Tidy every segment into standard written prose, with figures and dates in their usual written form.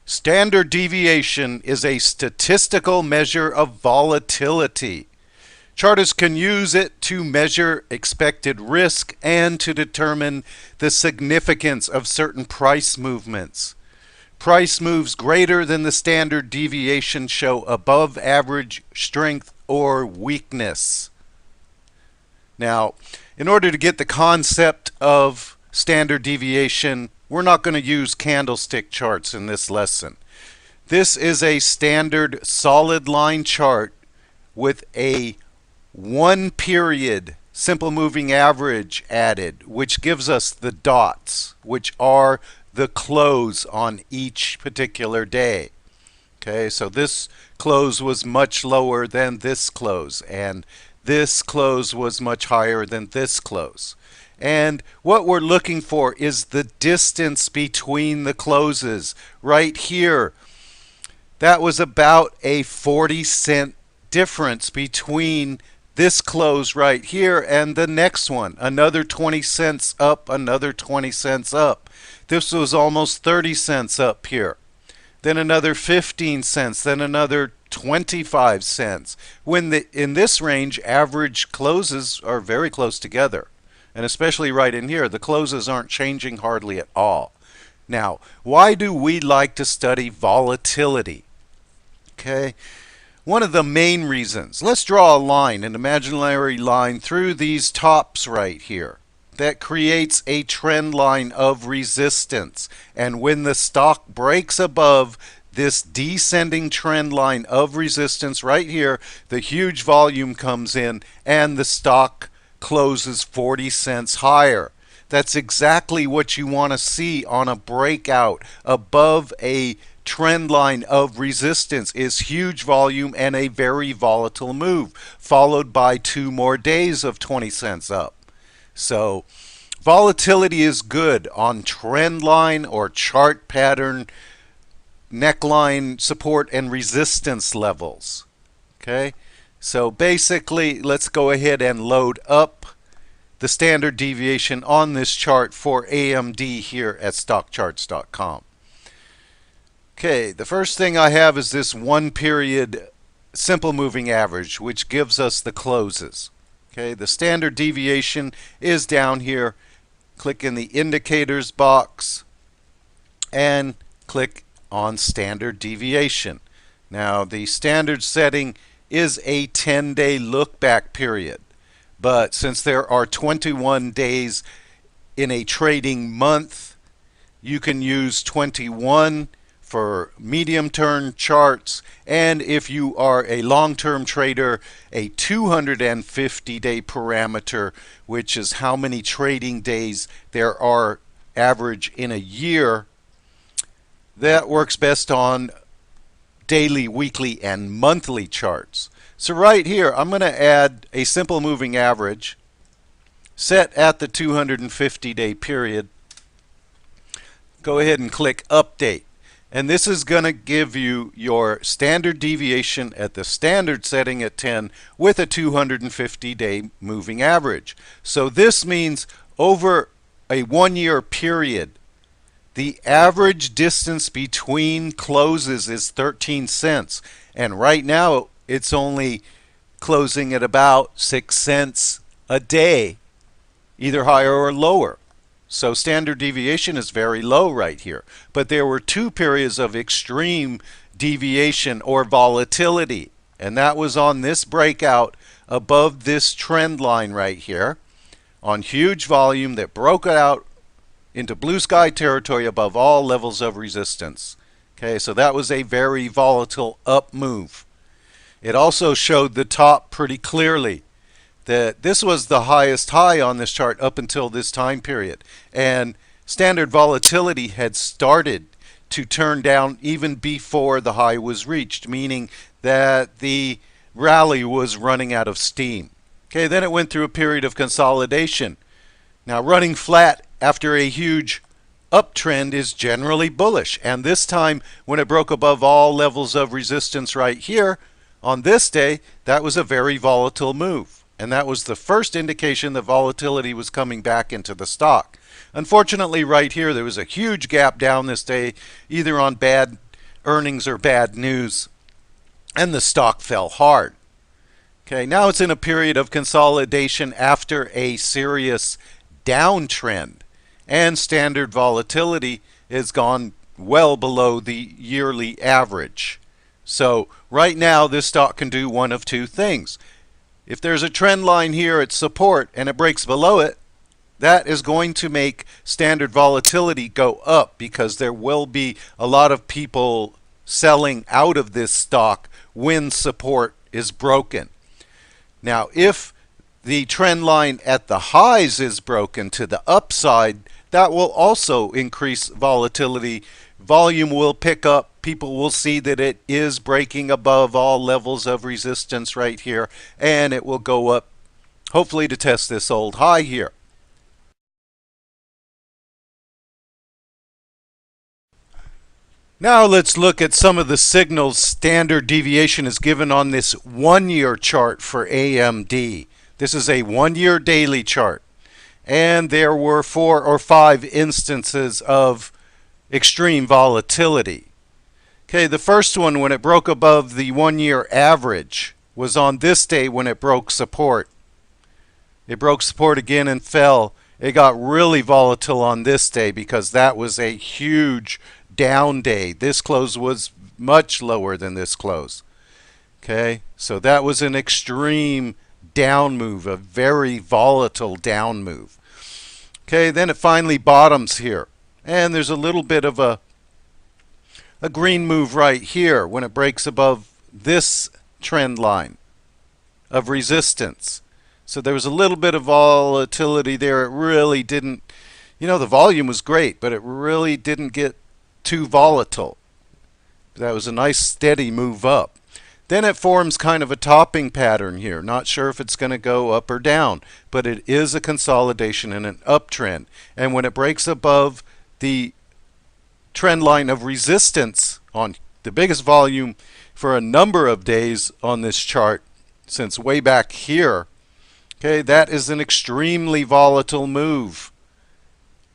Standard deviation is a statistical measure of volatility. Chartists can use it to measure expected risk and to determine the significance of certain price movements. Price moves greater than the standard deviation show above average strength or weakness. Now, in order to get the concept of standard deviation, we're not going to use candlestick charts in this lesson. This is a standard solid line chart with a 1 period simple moving average added, which gives us the dots, which are the close on each particular day. Okay, so this close was much lower than this close, and this close was much higher than this close. And what we're looking for is the distance between the closes. Right here, that was about a 40-cent difference between this close right here and the next one. Another 20 cents up, another 20 cents up. This was almost 30 cents up here. Then another 15 cents, then another 25 cents. In this range, average closes are very close together. And especially right in here, the closes aren't changing hardly at all. Now, why do we like to study volatility? Okay, one of the main reasons. Let's draw a line, an imaginary line through these tops right here. That creates a trend line of resistance. And when the stock breaks above this descending trend line of resistance right here, the huge volume comes in and the stock closes 40 cents higher. That's exactly what you want to see on a breakout above a trend line of resistance is huge volume and a very volatile move, followed by 2 more days of 20 cents up. So volatility is good on trend line or chart pattern, neckline support and resistance levels. Okay, so basically let's go ahead and load up the standard deviation on this chart for AMD here at stockcharts.com. Okay, the first thing I have is this 1 period simple moving average, which gives us the closes. Okay, the standard deviation is down here. Click in the indicators box and click on standard deviation. Now, the standard setting is a 10-day look back period, but since there are 21 days in a trading month, you can use 21 for medium-term charts, and if you are a long-term trader, a 250-day parameter, which is how many trading days there are average in a year. That works best on daily, weekly, and monthly charts. So right here, I'm going to add a simple moving average set at the 250-day period. Go ahead and click Update. And this is going to give you your standard deviation at the standard setting at 10 with a 250-day moving average. So this means over a 1-year period, the average distance between closes is 13 cents. And right now, it's only closing at about 6 cents a day, either higher or lower. So standard deviation is very low right here. But there were 2 periods of extreme deviation or volatility. And that was on this breakout above this trend line right here on huge volume that broke out into blue sky territory above all levels of resistance. Okay, so that was a very volatile up move. It also showed the top pretty clearly. That this was the highest high on this chart up until this time period. And standard volatility had started to turn down even before the high was reached, meaning that the rally was running out of steam. Okay, then it went through a period of consolidation. Now, running flat after a huge uptrend is generally bullish. And this time, when it broke above all levels of resistance right here, on this day, that was a very volatile move. And that was the first indication that volatility was coming back into the stock. Unfortunately, right here, there was a huge gap down this day, either on bad earnings are bad news, and the stock fell hard. Okay, now it's in a period of consolidation after a serious downtrend, and standard volatility has gone well below the yearly average. So right now this stock can do one of two things. If there's a trend line here at support and it breaks below it, that is going to make standard volatility go up, because there will be a lot of people selling out of this stock when support is broken. Now, if the trend line at the highs is broken to the upside, that will also increase volatility. Volume will pick up. People will see that it is breaking above all levels of resistance right here, and it will go up, hopefully, to test this old high here. Now let's look at some of the signals standard deviation is given on this 1-year chart for AMD. This is a 1-year daily chart, and there were 4 or 5 instances of extreme volatility. Okay, the first one, when it broke above the 1-year average, was on this day when it broke support. It broke support again and fell. It got really volatile on this day because that was a huge down day. This close was much lower than this close. Okay, so that was an extreme down move, a very volatile down move. Okay, then it finally bottoms here, and there's a little bit of a green move right here when it breaks above this trend line of resistance. So there was a little bit of volatility there. It really didn't, the volume was great, but it really didn't get too volatile. That was a nice steady move up. Then it forms kind of a topping pattern here. Not sure if it's going to go up or down, but it is a consolidation and an uptrend. And when it breaks above the trend line of resistance on the biggest volume for a number of days on this chart since way back here, okay, that is an extremely volatile move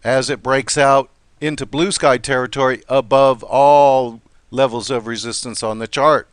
as it breaks out into blue sky territory above all levels of resistance on the chart.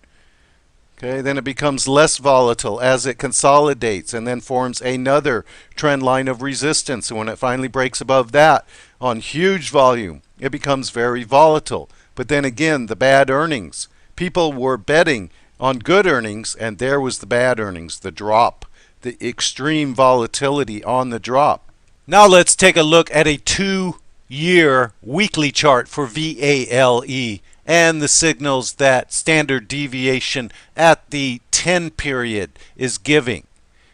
Okay, then it becomes less volatile as it consolidates and then forms another trend line of resistance. And when it finally breaks above that on huge volume, it becomes very volatile. But then again, the bad earnings. People were betting on good earnings, and there was the bad earnings, the drop, the extreme volatility on the drop. Now let's take a look at a 2-year weekly chart for VALE and the signals that standard deviation at the 10 period is giving.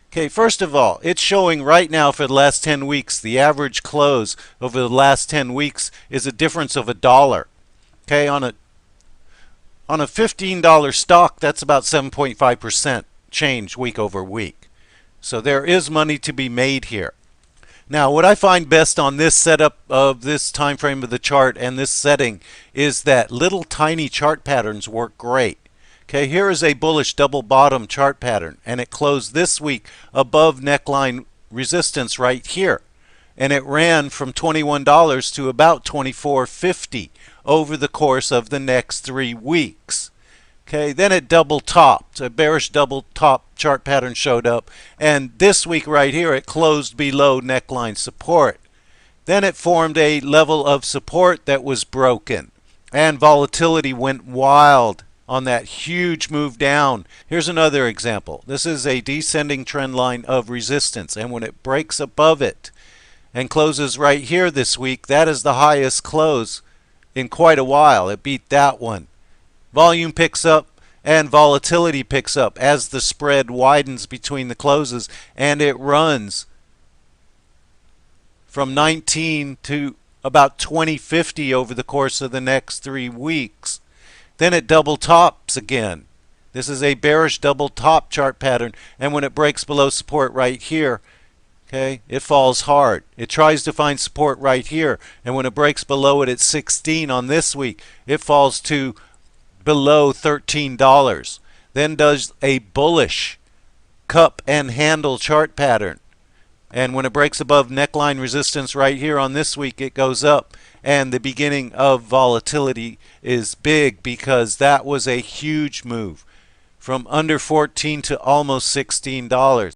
Okay, first of all, it's showing right now for the last 10 weeks, the average close over the last 10 weeks is a difference of $1. Okay, on a $15 stock, that's about 7.5% change week over week. So there is money to be made here. Now, what I find best on this setup of this time frame of the chart and this setting is that little tiny chart patterns work great. Okay, here is a bullish double bottom chart pattern, and it closed this week above neckline resistance right here. And it ran from $21 to about $24.50 over the course of the next 3 weeks. Okay, then it double topped. A bearish double top chart pattern showed up, and this week right here it closed below neckline support. Then it formed a level of support that was broken, and volatility went wild on that huge move down. Here's another example. This is a descending trend line of resistance, and when it breaks above it and closes right here this week, that is the highest close in quite a while. It beat that one. Volume picks up and volatility picks up as the spread widens between the closes, and it runs from 19 to about 20.50 over the course of the next 3 weeks. Then it double tops again. This is a bearish double top chart pattern, and when it breaks below support right here, okay, it falls hard. It tries to find support right here, and when it breaks below it at 16 on this week, it falls to below $13. Then does a bullish cup and handle chart pattern. And when it breaks above neckline resistance right here on this week, it goes up. And the beginning of volatility is big because that was a huge move from under 14 to almost $16.